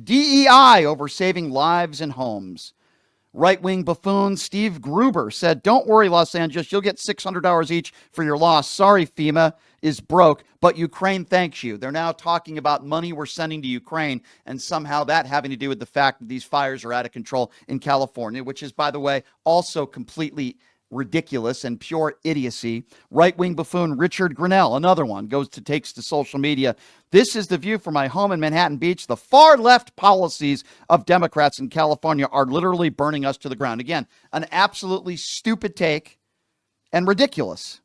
DEI over saving lives and homes. Right-wing buffoon Steve Gruber said, don't worry, Los Angeles, you'll get $600 each for your loss. Sorry, FEMA is broke, but Ukraine thanks you. They're now talking about money we're sending to Ukraine, and somehow that having to do with the fact that these fires are out of control in California, which is, by the way, also completely ridiculous and pure idiocy. Right-wing buffoon Richard Grinnell, another one, takes to social media. This is the view from my home in Manhattan Beach. The far left policies of Democrats in California are literally burning us to the ground. Again, an absolutely stupid take and ridiculous.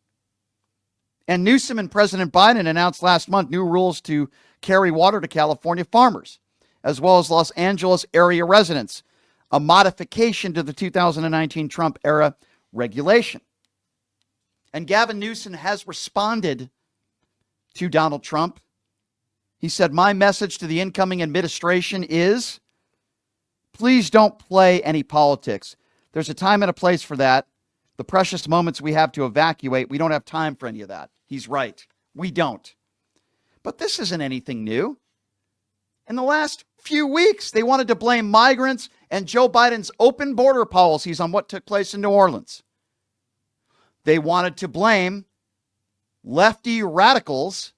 And Newsom and President Biden announced last month new rules to carry water to California farmers, as well as Los Angeles area residents, a modification to the 2019 Trump era regulation. And Gavin Newsom has responded to Donald Trump. He said, my message to the incoming administration is, please don't play any politics. There's a time and a place for that. The precious moments we have to evacuate, we don't have time for any of that. He's right. We don't. But this isn't anything new. In the last few weeks, they wanted to blame migrants and Joe Biden's open border policies on what took place in New Orleans. They wanted to blame lefty radicals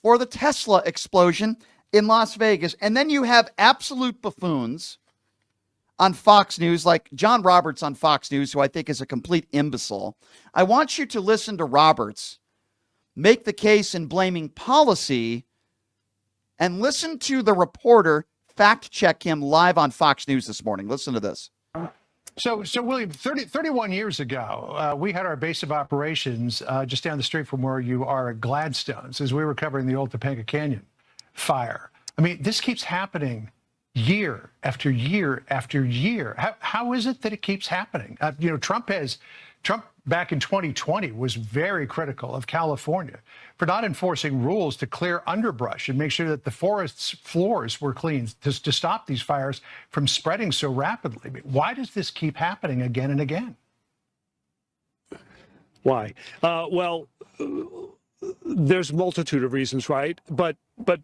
for the Tesla explosion in Las Vegas. And then you have absolute buffoons on Fox News, like John Roberts on Fox News, who I think is a complete imbecile. I want you to listen to Roberts make the case in blaming policy, and listen to the reporter fact check him live on Fox News this morning. Listen to this. So William, 31 years ago, we had our base of operations just down the street from where you are at Gladstone's as we were covering the old Topanga Canyon fire. I mean, this keeps happening year after year after year. How is it that it keeps happening? Trump back in 2020 was very critical of California for not enforcing rules to clear underbrush and make sure that the forest's floors were cleaned to stop these fires from spreading so rapidly. Why does this keep happening again and again? Why? Well, there's a multitude of reasons, right? But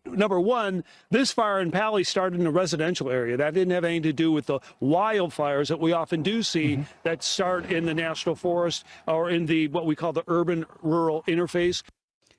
number one, this fire in Pali started in a residential area. That didn't have anything to do with the wildfires that we often do see that start in the national forest or in the what we call the urban-rural interface.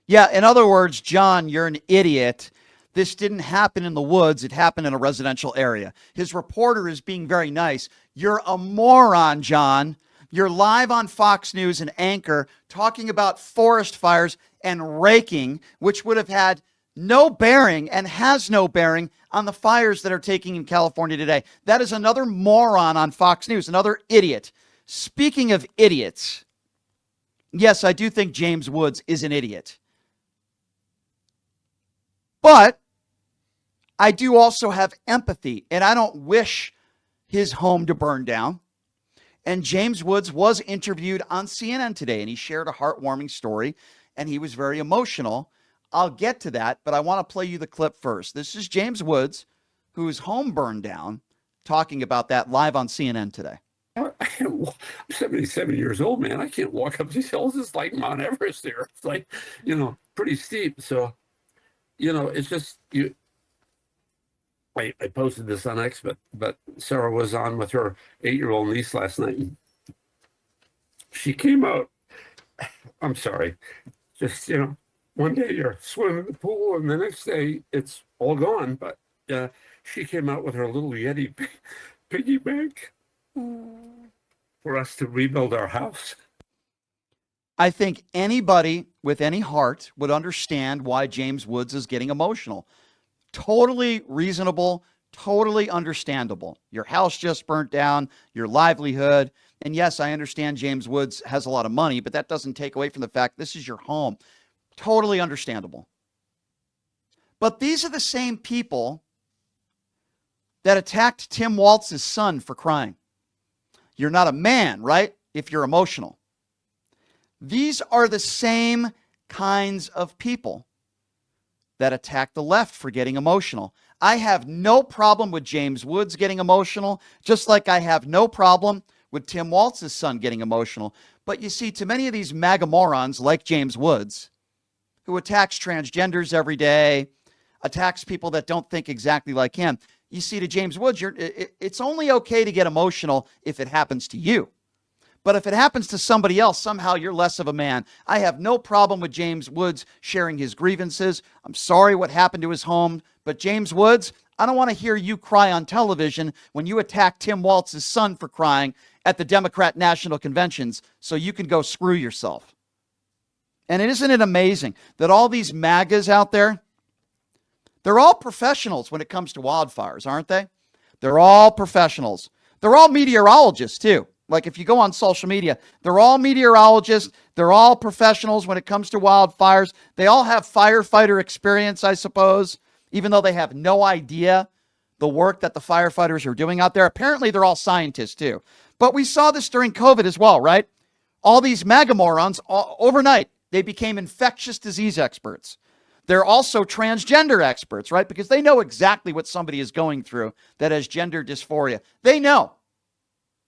Yeah, in other words, John, you're an idiot. This didn't happen in the woods. It happened in a residential area. His reporter is being very nice. You're a moron, John. You're live on Fox News and Anchor talking about forest fires and raking, which would have had no bearing and has no bearing on the fires that are taking in California today. That is another moron on Fox News, another idiot. Speaking of idiots, yes, I do think James Woods is an idiot. But I do also have empathy, and I don't wish his home to burn down. And James Woods was interviewed on CNN today, and he shared a heartwarming story, and he was very emotional. I'll get to that, but I want to play you the clip first. This is James Woods, whose home burned down, talking about that live on CNN today. I'm 77 years old, man. I can't walk up these hills. It's like Mount Everest here. It's like, pretty steep. So, it's just you. I posted this on X, but Sarah was on with her 8-year-old niece last night. She came out. I'm sorry. Just, one day you're swimming in the pool and the next day it's all gone. But she came out with her little Yeti piggy bank for us to rebuild our house. I think anybody with any heart would understand why James Woods is getting emotional. Totally reasonable, totally understandable. Your house just burnt down, your livelihood. And yes, I understand James Woods has a lot of money, but that doesn't take away from the fact this is your home. Totally understandable. But these are the same people that attacked Tim Walz's son for crying. You're not a man, right? If you're emotional. These are the same kinds of people that attack the left for getting emotional. I have no problem with James Woods getting emotional, just like I have no problem with Tim Walz's son getting emotional. But you see, to many of these MAGA morons like James Woods, who attacks transgenders every day, attacks people that don't think exactly like him, you see, to James Woods, it's only okay to get emotional if it happens to you. But if it happens to somebody else, somehow you're less of a man. I have no problem with James Woods sharing his grievances. I'm sorry what happened to his home. But James Woods, I don't want to hear you cry on television when you attack Tim Walz's son for crying at the Democrat National Conventions, so you can go screw yourself. And isn't it amazing that all these MAGAs out there, they're all professionals when it comes to wildfires, aren't they? They're all professionals. They're all meteorologists, too. Like if you go on social media, they're all meteorologists. They're all professionals when it comes to wildfires. They all have firefighter experience, I suppose, even though they have no idea the work that the firefighters are doing out there. Apparently, they're all scientists, too. But we saw this during COVID as well, right? All these MAGA morons, overnight, they became infectious disease experts. They're also transgender experts, right? Because they know exactly what somebody is going through that has gender dysphoria. They know.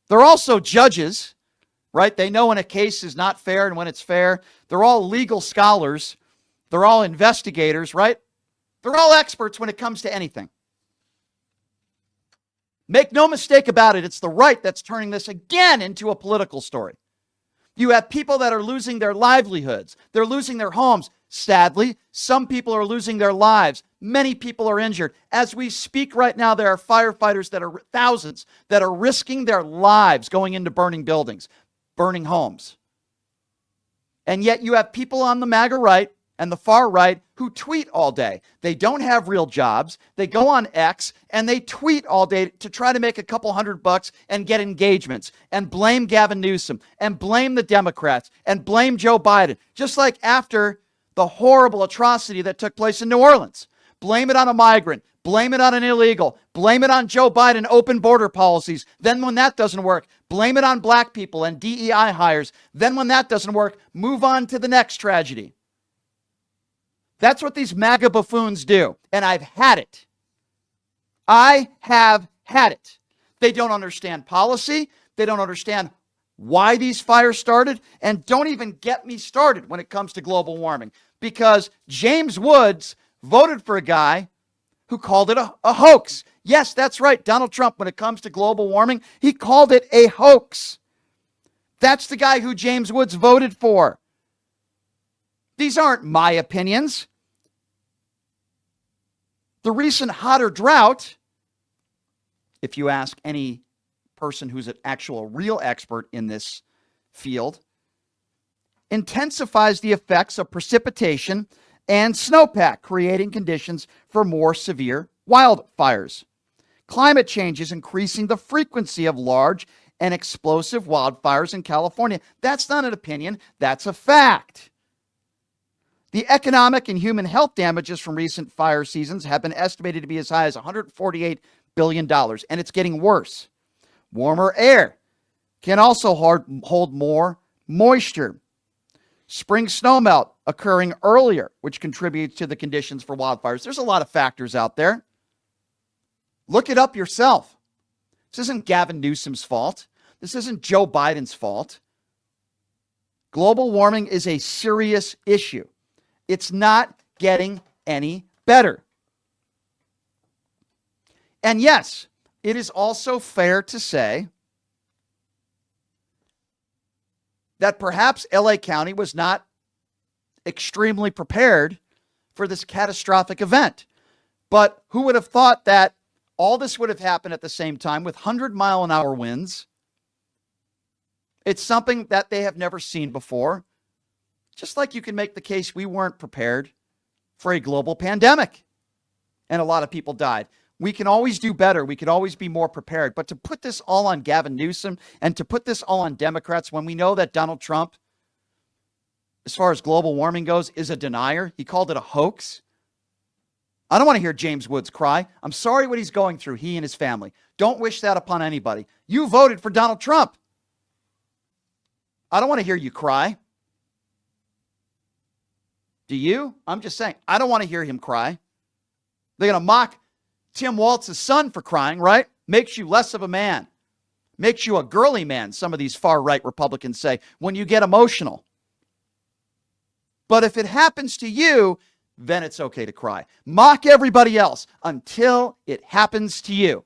They're also judges, right? They know when a case is not fair and when it's fair. They're all legal scholars. They're all investigators, right? They're all experts when it comes to anything. Make no mistake about it, it's the right that's turning this again into a political story. You have people that are losing their livelihoods. They're losing their homes. Sadly, some people are losing their lives. Many people are injured. As we speak right now, there are firefighters that are thousands that are risking their lives going into burning buildings, burning homes. And yet you have people on the MAGA right and the far right who tweet all day. They don't have real jobs. They go on X and they tweet all day to try to make a couple $100 and get engagements and blame Gavin Newsome and blame the Democrats and blame Joe Biden. Just like after the horrible atrocity that took place in New Orleans. Blame it on a migrant. Blame it on an illegal. Blame it on Joe Biden open border policies. Then when that doesn't work, blame it on black people and DEI hires. Then when that doesn't work, move on to the next tragedy. That's what these MAGA buffoons do. And I've had it. I have had it. They don't understand policy. They don't understand why these fires started. And don't even get me started when it comes to global warming. Because James Woods voted for a guy who called it a hoax. Yes, that's right. Donald Trump, when it comes to global warming, he called it a hoax. That's the guy who James Woods voted for. These aren't my opinions. The recent hotter drought, if you ask any person who's an actual real expert in this field, intensifies the effects of precipitation and snowpack, creating conditions for more severe wildfires. Climate change is increasing the frequency of large and explosive wildfires in California. That's not an opinion, that's a fact. The economic and human health damages from recent fire seasons have been estimated to be as high as $148 billion, and it's getting worse. Warmer air can also hold more moisture. Spring snowmelt occurring earlier, which contributes to the conditions for wildfires. There's a lot of factors out there. Look it up yourself. This isn't Gavin Newsome's fault. This isn't Joe Biden's fault. Global warming is a serious issue. It's not getting any better. And yes, it is also fair to say that perhaps LA County was not extremely prepared for this catastrophic event. But who would have thought that all this would have happened at the same time with 100-mile-an-hour winds? It's something that they have never seen before. Just like you can make the case we weren't prepared for a global pandemic and a lot of people died. We can always do better. We could always be more prepared. But to put this all on Gavin Newsom and to put this all on Democrats when we know that Donald Trump, as far as global warming goes, is a denier. He called it a hoax. I don't want to hear James Woods cry. I'm sorry what he's going through, he and his family. Don't wish that upon anybody. You voted for Donald Trump. I don't want to hear you cry. Do you? I'm just saying, I don't want to hear him cry. They're going to mock Tim Walz's son for crying, right? Makes you less of a man. Makes you a girly man, some of these far-right Republicans say, when you get emotional. But if it happens to you, then it's okay to cry. Mock everybody else until it happens to you.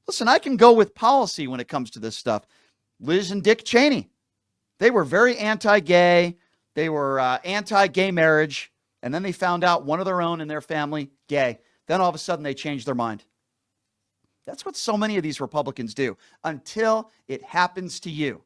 Listen, I can go with policy when it comes to this stuff. Liz and Dick Cheney, they were very anti-gay. They were anti-gay marriage. And then they found out one of their own in their family, gay. Then all of a sudden they changed their mind. That's what so many of these Republicans do until it happens to you.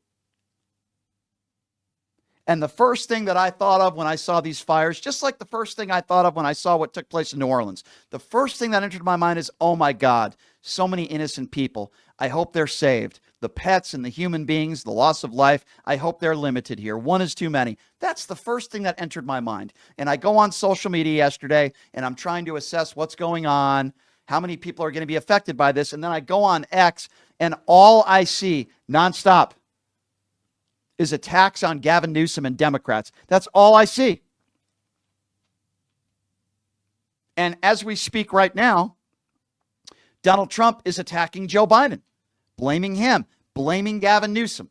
And the first thing that I thought of when I saw these fires, just like the first thing I thought of when I saw what took place in New Orleans, the first thing that entered my mind is, oh my God, so many innocent people. I hope they're saved. The pets and the human beings, the loss of life, I hope they're limited here. One is too many. That's the first thing that entered my mind. And I go on social media yesterday and I'm trying to assess what's going on, how many people are going to be affected by this. And then I go on X and all I see nonstop is attacks on Gavin Newsome and Democrats. That's all I see. And as we speak right now, Donald Trump is attacking Joe Biden, blaming him, blaming Gavin Newsome.